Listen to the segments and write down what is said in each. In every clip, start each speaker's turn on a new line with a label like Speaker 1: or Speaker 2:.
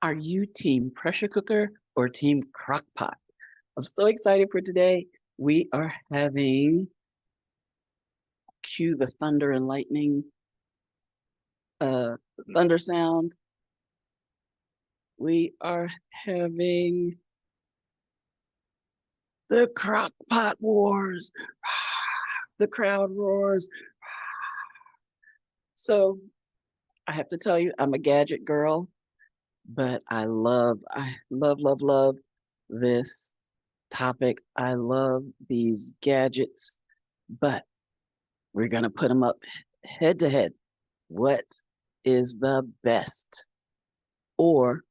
Speaker 1: Are you team pressure cooker or team crockpot? I'm so excited for today. We are having, cue the thunder and lightning, uh, thunder sound. We are having the Crockpot Wars. The crowd roars. So I have to tell you, I'm a gadget girl, but I love this topic. I love these gadgets, but we're going to put them up head to head. What is the best? Or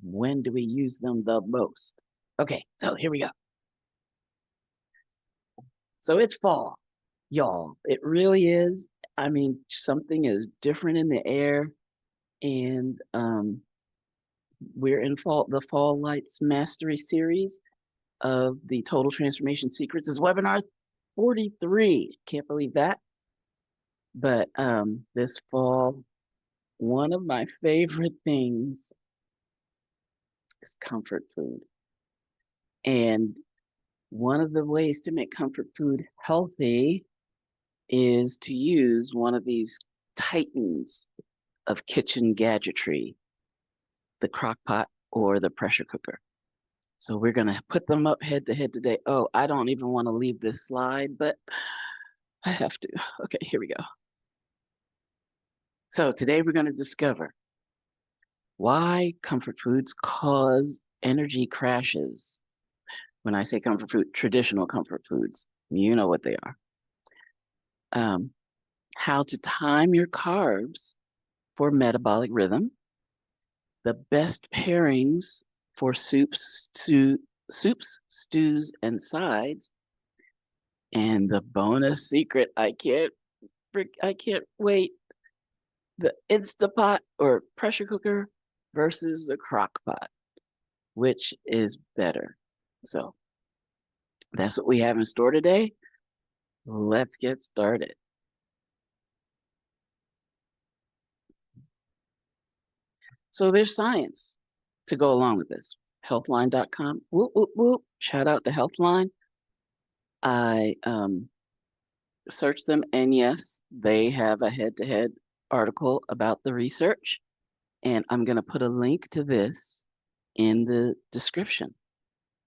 Speaker 1: when do we use them the most? Okay, so here we go. So it's fall, y'all. It really is. I mean, something is different in the air, and we're in the Fall Lights Mastery series of the Total Transformation Secrets. Is webinar 43. Can't believe that. But this fall, one of my favorite things is comfort food. And one of the ways to make comfort food healthy is to use one of these titans of kitchen gadgetry, the crock pot or the pressure cooker. So we're going to put them up head to head today. Oh, I don't even want to leave this slide, but I have to. Okay, here we go. So today we're going to discover why comfort foods cause energy crashes. When I say comfort food, traditional comfort foods, you know what they are. How to time your carbs for metabolic rhythm, the best pairings for soups, stews, and sides, and the bonus secret I can't wait, the Instapot or pressure cooker versus the crock pot. Which is better? So that's what we have in store today. Let's get started. So there's science to go along with this. Healthline.com. Whoop, whoop, whoop. Shout out to Healthline. I searched them, and yes, they have a head-to-head article about the research. And I'm going to put a link to this in the description.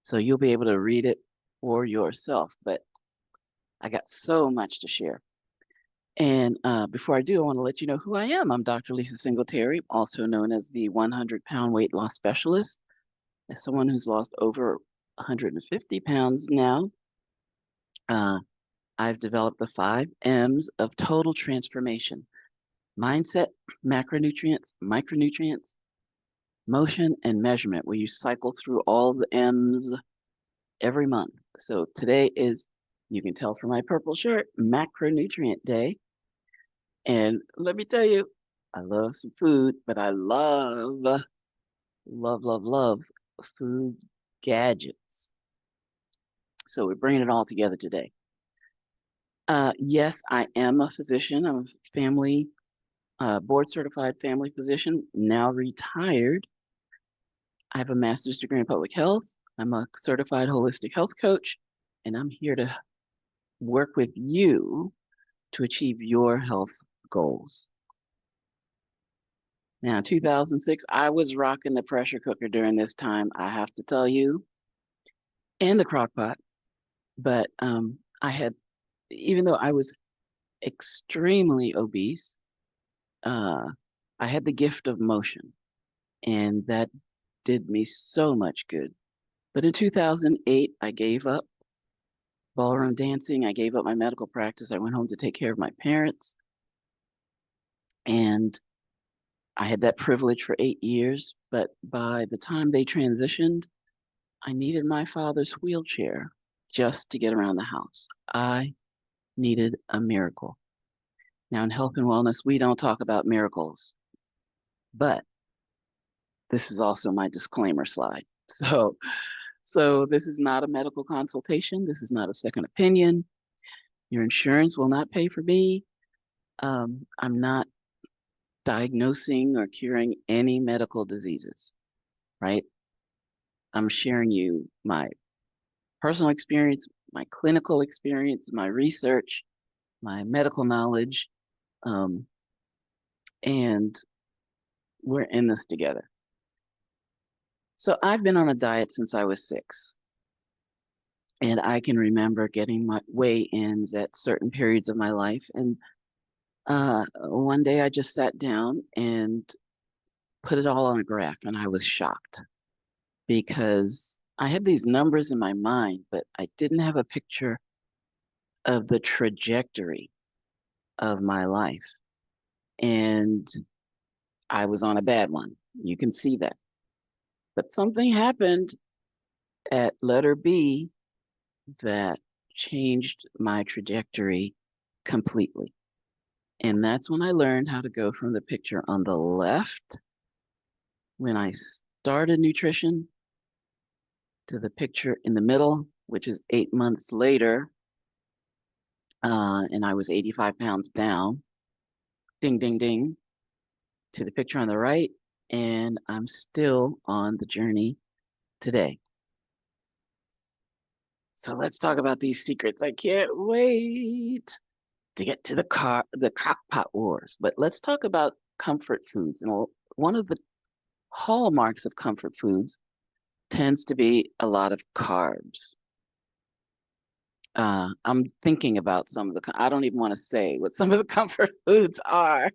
Speaker 1: So you'll be able to read it for yourself. But I got so much to share. And before I do, I want to let you know who I am. I'm Dr. Lisa Singletary, also known as the 100-pound weight loss specialist. As someone who's lost over 150 pounds now, I've developed the 5 M's of total transformation: mindset, macronutrients, micronutrients, motion, and measurement, where you cycle through all the M's every month. So today is, you can tell from my purple shirt, macronutrient day. And let me tell you, I love some food, but I love food gadgets. So we're bringing it all together today. Yes, I am a physician. I'm a family, board certified family physician, now retired. I have a master's degree in public health. I'm a certified holistic health coach, and I'm here to work with you to achieve your health goals. Now, 2006, I was rocking the pressure cooker during this time, I have to tell you, and the crock pot. But I had, even though I was extremely obese, I had the gift of motion, and that did me so much good. But in 2008, I gave up ballroom dancing. I gave up my medical practice. I went home to take care of my parents. And I had that privilege for 8 years. But by the time they transitioned, I needed my father's wheelchair just to get around the house. I needed a miracle. Now, in health and wellness, we don't talk about miracles, but this is also my disclaimer slide. So this is not a medical consultation. This is not a second opinion. Your insurance will not pay for me. I'm not diagnosing or curing any medical diseases. right? I'm sharing you my personal experience, my clinical experience, my research, my medical knowledge, um, and we're in this together. So I've been on a diet since I was 6, and I can remember getting my weigh-ins at certain periods of my life. And one day I just sat down and put it all on a graph, and I was shocked because I had these numbers in my mind, but I didn't have a picture of the trajectory of my life. And I was on a bad one. You can see that. But something happened at letter B that changed my trajectory completely. And that's when I learned how to go from the picture on the left when I started nutrition to the picture in the middle, which is 8 months later. And I was 85 pounds down. Ding, ding, ding. To the picture on the right. And I'm still on the journey today. So let's talk about these secrets. I can't wait to get to the Crockpot Wars. But let's talk about comfort foods. And one of the hallmarks of comfort foods tends to be a lot of carbs. I'm thinking about some of I don't even want to say what some of the comfort foods are,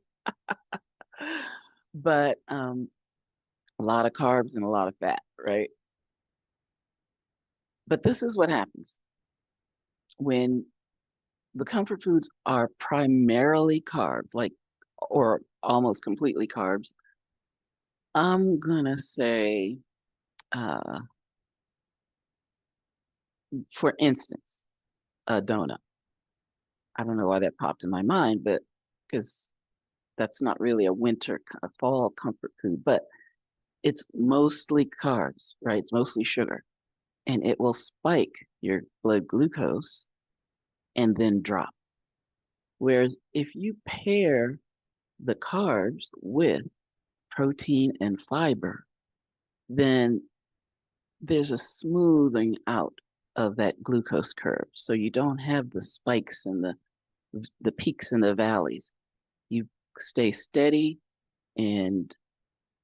Speaker 1: but a lot of carbs and a lot of fat, right? But this is what happens when the comfort foods are primarily carbs, like, or almost completely carbs. I'm gonna say, uh, for instance, a donut. I don't know why that popped in my mind, but because that's not really a fall comfort food, but it's mostly carbs, right? It's mostly sugar, and it will spike your blood glucose and then drop. Whereas if you pair the carbs with protein and fiber, then there's a smoothing out of that glucose curve. So you don't have the spikes and the peaks and the valleys. You stay steady and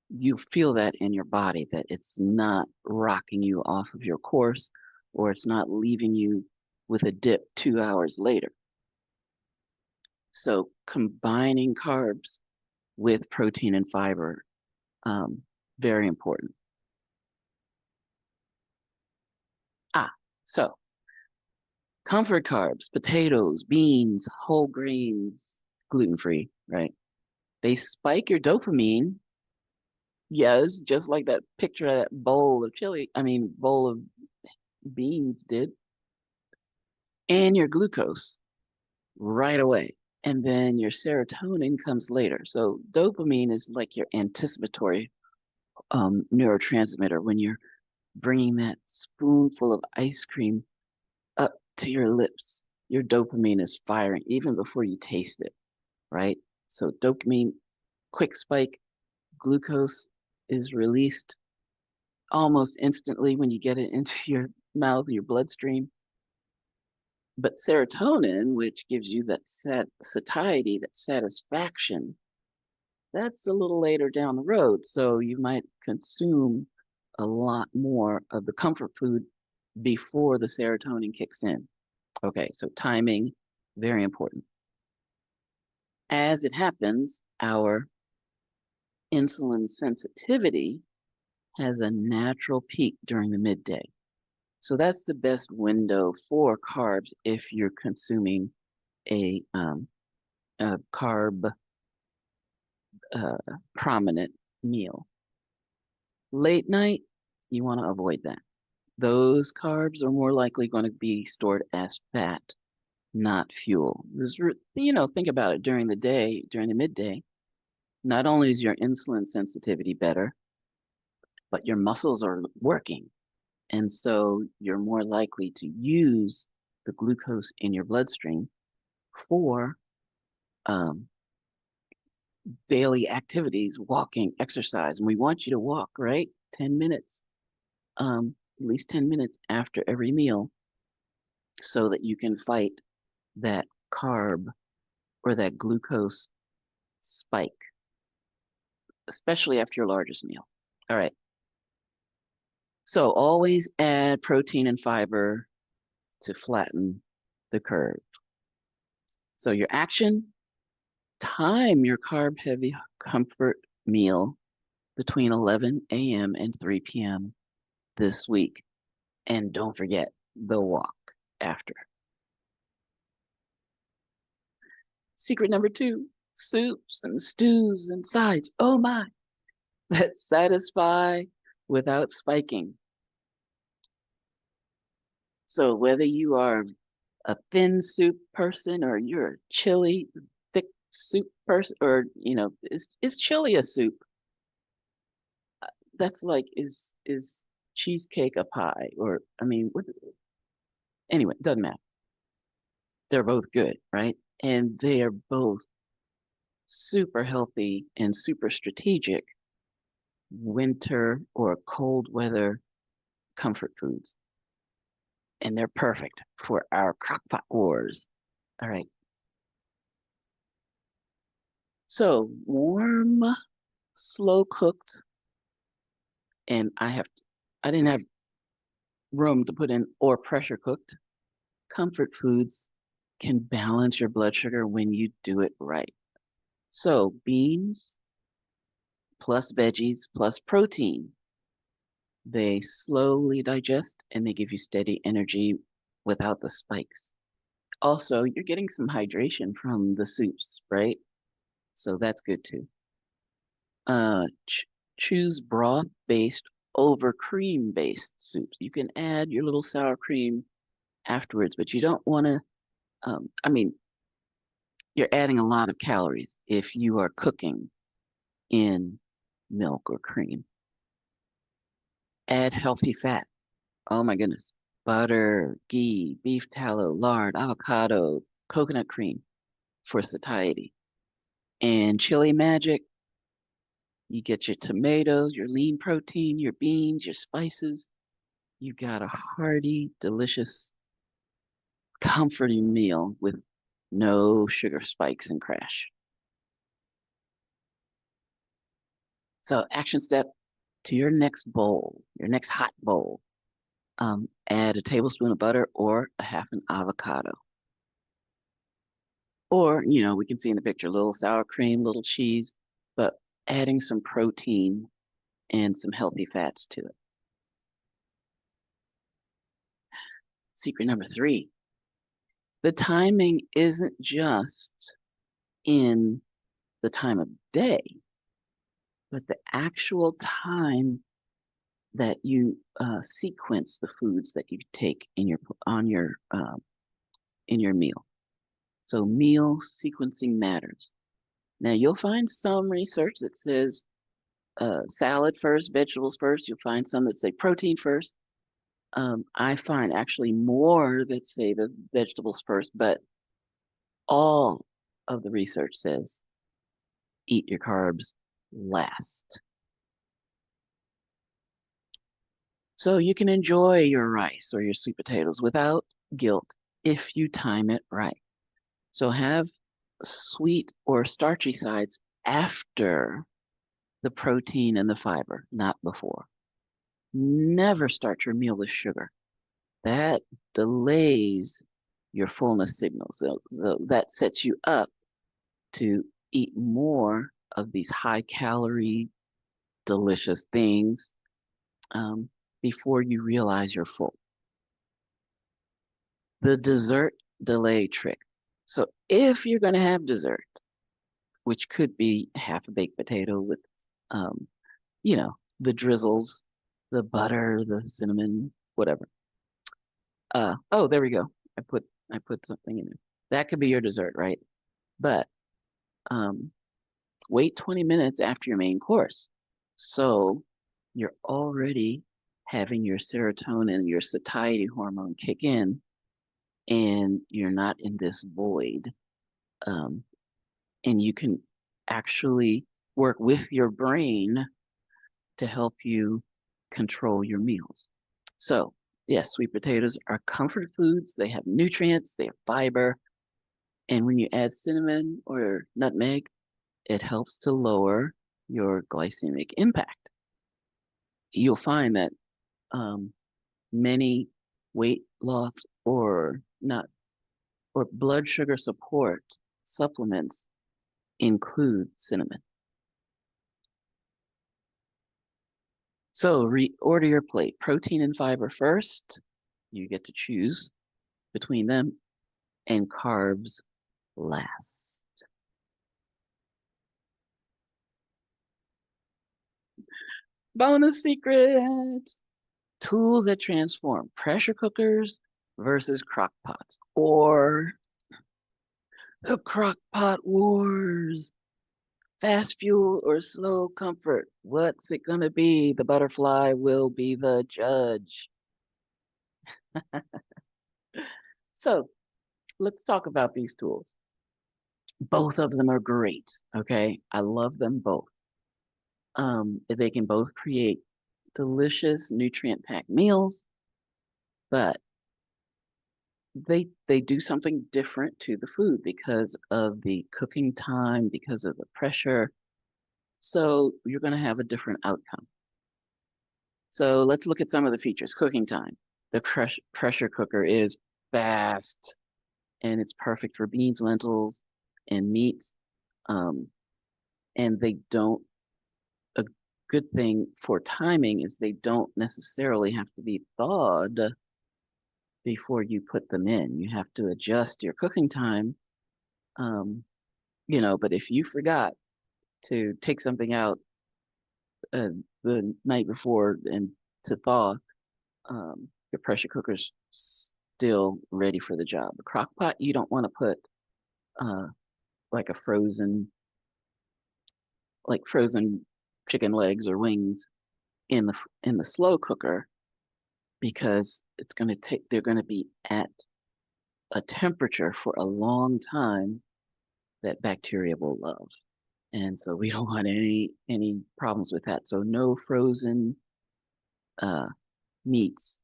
Speaker 1: you feel that in your body that it's not rocking you off of your course or it's not leaving you with a dip 2 hours later. So combining carbs with protein and fiber, very important. So comfort carbs, potatoes, beans, whole grains, gluten-free, right? They spike your dopamine. Yes, just like that picture of that bowl of beans did, and your glucose right away. And then your serotonin comes later. So dopamine is like your anticipatory neurotransmitter. When you're bringing that spoonful of ice cream up to your lips, your dopamine is firing even before you taste it, right? So dopamine, quick spike, glucose is released almost instantly when you get it into your mouth, your bloodstream. But serotonin, which gives you that satiety, that satisfaction, that's a little later down the road. So you might consume a lot more of the comfort food before the serotonin kicks in. Okay, so timing, very important. As it happens, our insulin sensitivity has a natural peak during the midday. So that's the best window for carbs if you're consuming a carb prominent meal. Late night, you want to avoid that. Those carbs are more likely going to be stored as fat, not fuel. Think about it during the day, during the midday. Not only is your insulin sensitivity better, but your muscles are working. And so you're more likely to use the glucose in your bloodstream for um, daily activities, walking, exercise. And we want you to walk, right? 10 minutes, at least 10 minutes after every meal so that you can fight that carb or that glucose spike, especially after your largest meal. All right. So always add protein and fiber to flatten the curve. So your action, time your carb heavy comfort meal between 11 a.m. and 3 p.m. this week. And don't forget the walk after. Secret number 2, soups and stews and sides. Oh my, that satisfy without spiking. So whether you are a thin soup person or you're a chili thick soup person, or is chili a soup? That's like is cheesecake a pie? Or I mean, anyway, it doesn't matter. They're both good, right? And they are both super healthy and super strategic winter or cold weather comfort foods. And they're perfect for our Crockpot Wars. All right. So warm, slow cooked, and I didn't have room to put in or pressure cooked. Comfort foods can balance your blood sugar when you do it right. So beans plus veggies plus protein. They slowly digest and they give you steady energy without the spikes. Also, you're getting some hydration from the soups, right? So that's good too. Choose broth-based over cream-based soups. You can add your little sour cream afterwards, but you don't want to, I mean, you're adding a lot of calories if you are cooking in milk or cream. Add healthy fat. Oh my goodness. Butter, ghee, beef tallow, lard, avocado, coconut cream for satiety. And chili magic, you get your tomatoes, your lean protein, your beans, your spices. You got a hearty, delicious, comforting meal with no sugar spikes and crash. So action step to your next bowl, your next hot bowl. Add a tablespoon of butter or a half an avocado. Or, we can see in the picture, a little sour cream, little cheese, but adding some protein and some healthy fats to it. Secret number 3, the timing isn't just in the time of day, but the actual time that you sequence the foods that you take in your meal. So meal sequencing matters. Now you'll find some research that says salad first, vegetables first. You'll find some that say protein first. I find actually more that say the vegetables first, but all of the research says eat your carbs last. So you can enjoy your rice or your sweet potatoes without guilt if you time it right. So have sweet or starchy sides after the protein and the fiber, not before. Never start your meal with sugar. That delays your fullness signal. So that sets you up to eat more of these high calorie, delicious things before you realize you're full. The dessert delay trick. So if you're going to have dessert, which could be half a baked potato with, the drizzles, the butter, the cinnamon, whatever. Oh, there we go. I put something in it. That could be your dessert, right? But wait 20 minutes after your main course. So you're already having your serotonin, your satiety hormone kick in, and you're not in this void. And you can actually work with your brain to help you control your meals. So, yes, sweet potatoes are comfort foods. They have nutrients, they have fiber, and when you add cinnamon or nutmeg, it helps to lower your glycemic impact. You'll find that um, many weight loss or not or blood sugar support supplements include cinnamon. So reorder your plate. Protein and fiber first. You get to choose between them, and carbs last. Bonus secret. Tools that transform: pressure cookers versus crock pots, or the Crockpot Wars. Fast fuel or slow comfort? What's it gonna be? The butterfly will be the judge. So let's talk about these tools. Both of them are great. Okay, I love them both. They can both create delicious, nutrient-packed meals, but they do something different to the food because of the cooking time, because of the pressure. So you're going to have a different outcome. So let's look at some of the features. Cooking time. The pressure cooker is fast, and it's perfect for beans, lentils, and meats. And they don't, a good thing for timing is they don't necessarily have to be thawed before you put them in. You have to adjust your cooking time. But if you forgot to take something out the night before and to thaw, your pressure cooker's still ready for the job. The crock pot, you don't want to put uh, like a frozen chicken legs or wings in the slow cooker, because they're going to be at a temperature for a long time that bacteria will love. And so we don't want any problems with that. So no frozen meats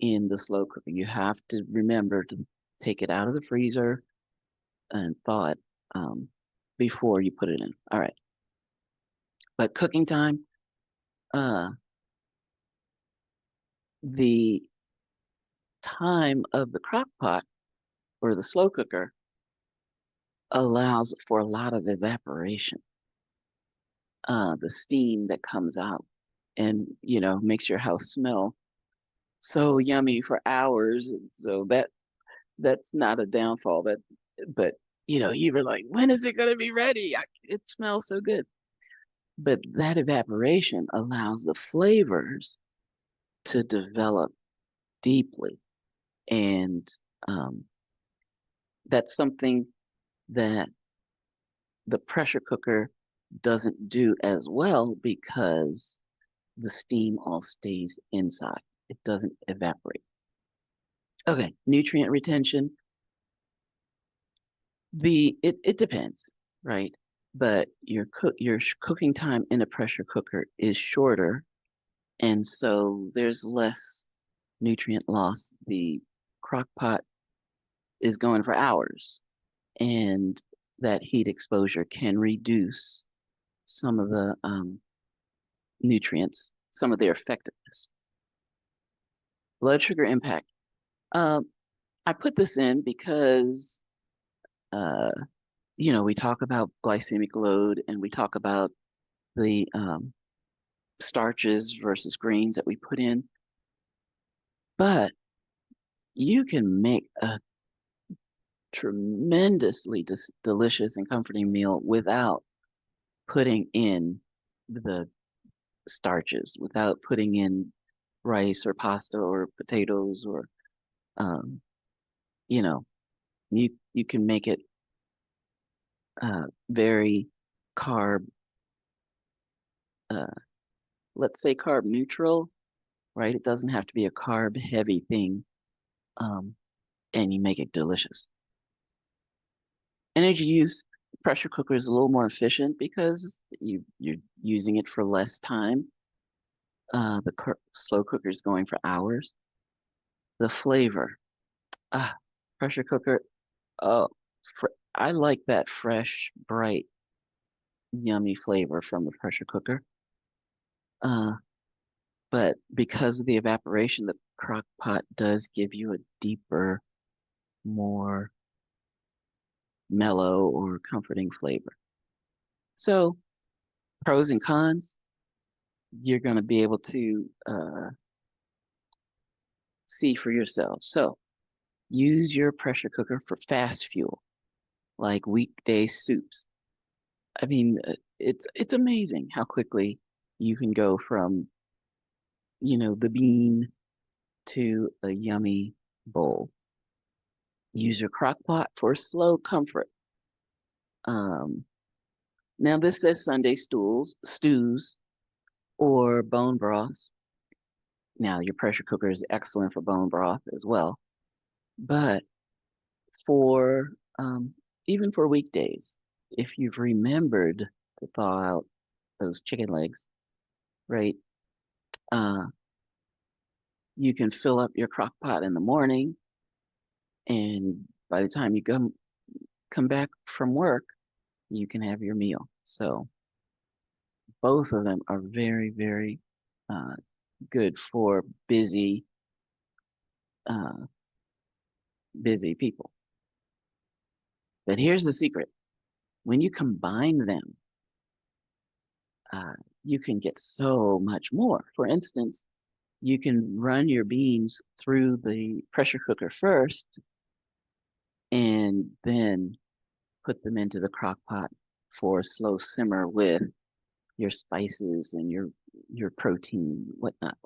Speaker 1: in the slow cooker. You have to remember to take it out of the freezer and thaw it before you put it in. All right. But cooking time, the time of the crock pot or the slow cooker allows for a lot of evaporation. The steam that comes out and, makes your house smell so yummy for hours. So that's not a downfall. But you were like, when is it going to be ready? It smells so good. But that evaporation allows the flavors to develop deeply, and that's something that the pressure cooker doesn't do as well, because the steam all stays inside. It doesn't evaporate. Okay, nutrient retention. It depends, right? But your cooking time in a pressure cooker is shorter, and so there's less nutrient loss. The crock pot is going for hours, and that heat exposure can reduce some of the nutrients, some of their effectiveness. Blood sugar impact. I put this in because, uh, we talk about glycemic load, and we talk about the starches versus grains that we put in. But you can make a tremendously delicious and comforting meal without putting in the starches, without putting in rice or pasta or potatoes, or um, you know, you can make it very carb, uh, let's say carb neutral, right? It doesn't have to be a carb heavy thing, and you make it delicious. Energy use: pressure cooker is a little more efficient because you're using it for less time. The slow cooker is going for hours. The flavor, ah, pressure cooker. Oh, I like that fresh, bright, yummy flavor from the pressure cooker. Uh, but because of the evaporation, the crock pot does give you a deeper, more mellow or comforting flavor. So, pros and cons, you're going to be able to see for yourself. So, use your pressure cooker for fast fuel, like weekday soups. I mean, it's amazing how quickly you can go from, the bean to a yummy bowl. Use your crock pot for slow comfort. Um, Now this says Sunday stews, or bone broths. Now your pressure cooker is excellent for bone broth as well, but for even for weekdays, if you've remembered to thaw out those chicken legs, right? Uh, you can fill up your crock pot in the morning, and by the time you come back from work, you can have your meal. So both of them are very, very uh, good for uh, busy people. But here's the secret: when you combine them, uh, you can get so much more. For instance, you can run your beans through the pressure cooker first, and then put them into the crock pot for a slow simmer with your spices and your protein, whatnot.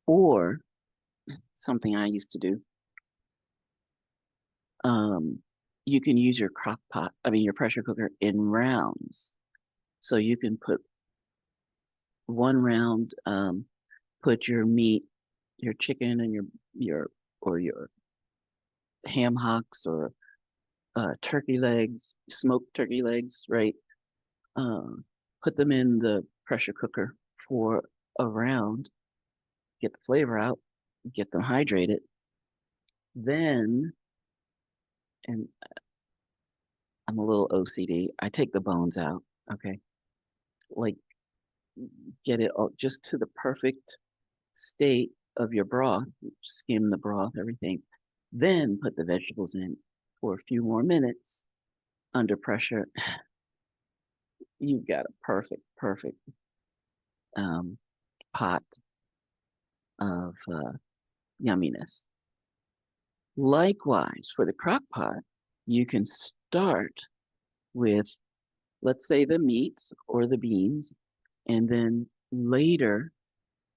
Speaker 1: Or something I used to do, um, you can use your your pressure cooker in rounds. So you can put one round, put your meat, your chicken and your ham hocks or turkey legs, smoked turkey legs, right? Um, Put them in the pressure cooker for a round, get the flavor out, get them hydrated. Then, and I'm a little OCD, I take the bones out, okay? Like, get it all just to the perfect state of your broth, skim the broth, everything. Then put the vegetables in for a few more minutes under pressure. You've got a perfect um, pot of yumminess. Likewise, for the crock pot, you can start with, let's say, the meats or the beans, and then later,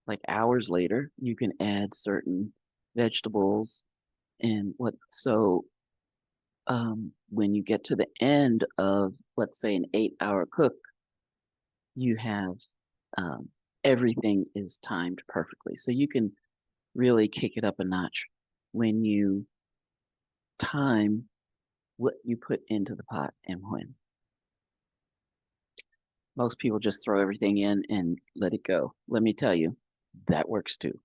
Speaker 1: like hours later, you can add certain vegetables and what. So when you get to the end of, let's say, an 8-hour cook, you have um, everything is timed perfectly. So you can really kick it up a notch when you time what you put into the pot and when. Most people just throw everything in and let it go. Let me tell you, that works too.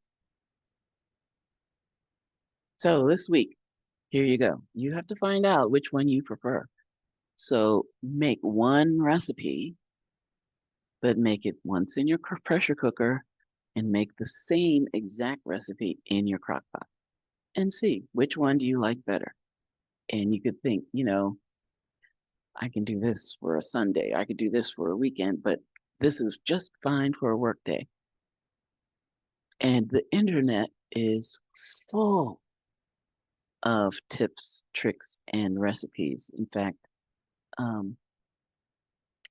Speaker 1: So this week, here you go. You have to find out which one you prefer. So make one recipe, but make it once in your pressure cooker and make the same exact recipe in your crock pot and see which one do you like better. And you could think, I can do this for a Sunday, I could do this for a weekend, but this is just fine for a work day. And the internet is full of tips, tricks, and recipes. In fact, um,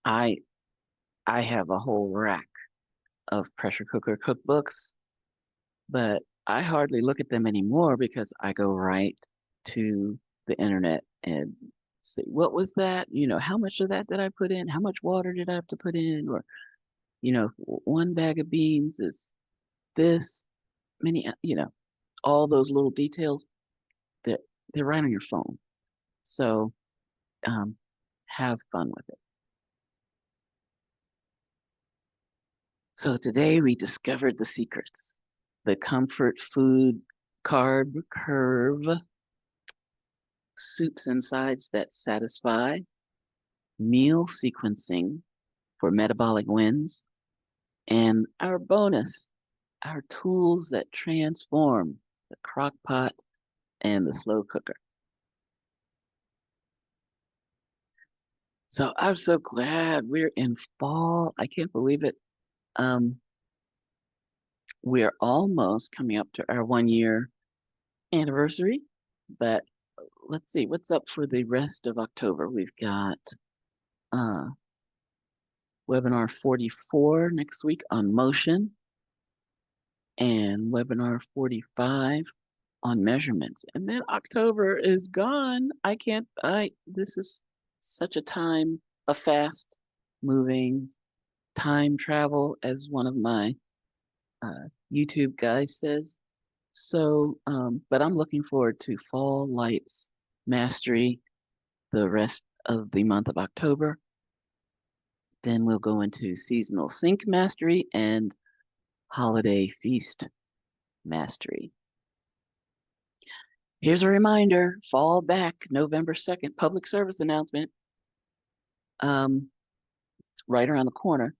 Speaker 1: I I have a whole rack of pressure cooker cookbooks, but I hardly look at them anymore because I go right to the internet and see what was that? How much of that did I put in? How much water did I have to put in? Or, one bag of beans is this many, all those little details that they're right on your phone. So um, have fun with it. So today we discovered the secrets, the comfort food carb curve, soups and sides that satisfy, meal sequencing for metabolic wins, and our bonus, our tools that transform the crock pot and the slow cooker. So I'm so glad we're in fall. I can't believe it. Um, we're almost coming up to our 1 year anniversary, but let's see what's up for the rest of October. We've got uh, webinar 44 next week on motion and webinar 45 on measurements. And then October is gone. This is such a time of fast moving time travel, as one of my YouTube guys says. So, but I'm looking forward to Fall Lights Mastery the rest of the month of October. Then we'll go into Seasonal Sync Mastery and Holiday Feast Mastery. Here's a reminder, fall back November 2nd, public service announcement. It's right around the corner.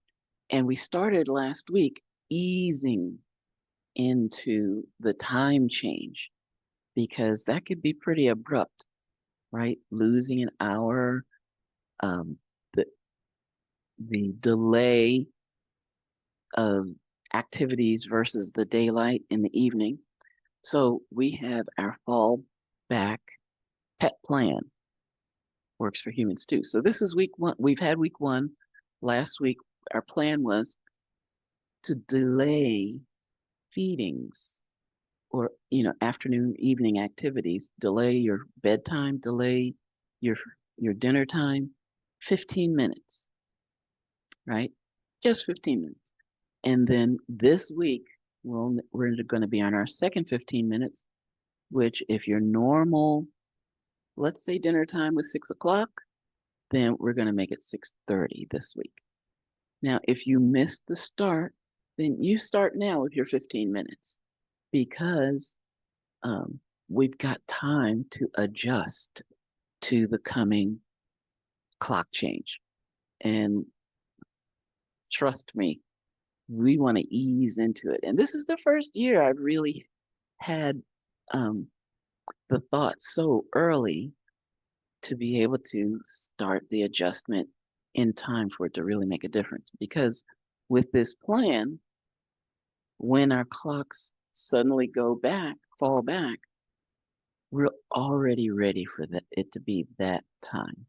Speaker 1: And we started last week easing into the time change because that could be pretty abrupt, right? Losing an hour, um, the delay of activities versus the daylight in the evening. So we have our fall back pet plan. Works for humans too. So this is week one. We've had week one. Last week, our plan was to delay feedings or, afternoon, evening activities, delay your bedtime, delay your dinner time, 15 minutes, right? Just 15 minutes. And then this week, we're going to be on our second 15 minutes, which if your normal, let's say dinner time was 6 o'clock, then we're going to make it 6:30 this week. Now, if you missed the start, then you start now with your 15 minutes because we've got time to adjust to the coming clock change. And trust me, we want to ease into it. And this is the first year I've really had the thought so early to be able to start the adjustment in time for it to really make a difference. Because with this plan, when our clocks suddenly fall back, we're already ready for it to be that time.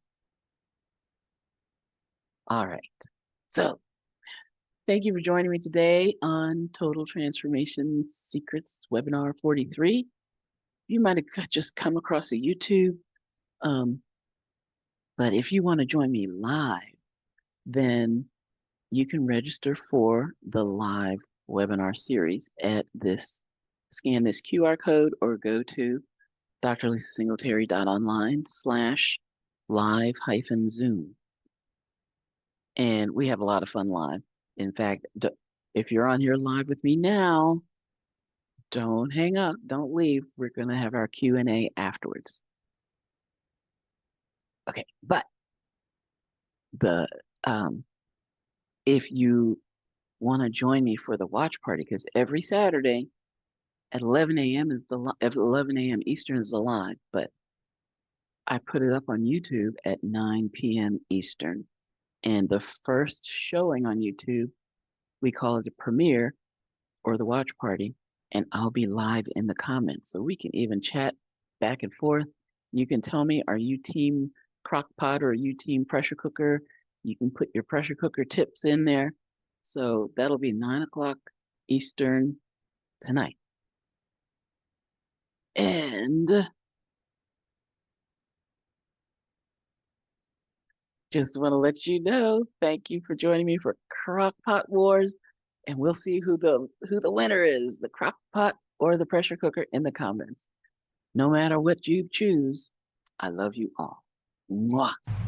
Speaker 1: All right. So thank you for joining me today on Total Transformation Secrets webinar 43. You might have just come across a YouTube, but if you want to join me live, then you can register for the live webinar series at scan this QR code or go to drlisasingletary.online/live-zoom. And we have a lot of fun live. In fact, if you're on here live with me now, don't hang up, don't leave. We're going to have our Q&A afterwards. Okay, but if you want to join me for the watch party, because every Saturday at 11 a.m. at 11 a.m. Eastern is the live, but I put it up on YouTube at 9 p.m. Eastern. And the first showing on YouTube, we call it a premiere or the watch party, and I'll be live in the comments. So we can even chat back and forth. You can tell me, are you team Crockpot or are you team pressure cooker? You can put your pressure cooker tips in there. So that'll be 9 o'clock Eastern tonight. And just want to let you know, thank you for joining me for Crockpot Wars. And we'll see who the winner is, the Crockpot or the pressure cooker, in the comments. No matter what you choose, I love you all. Mwah.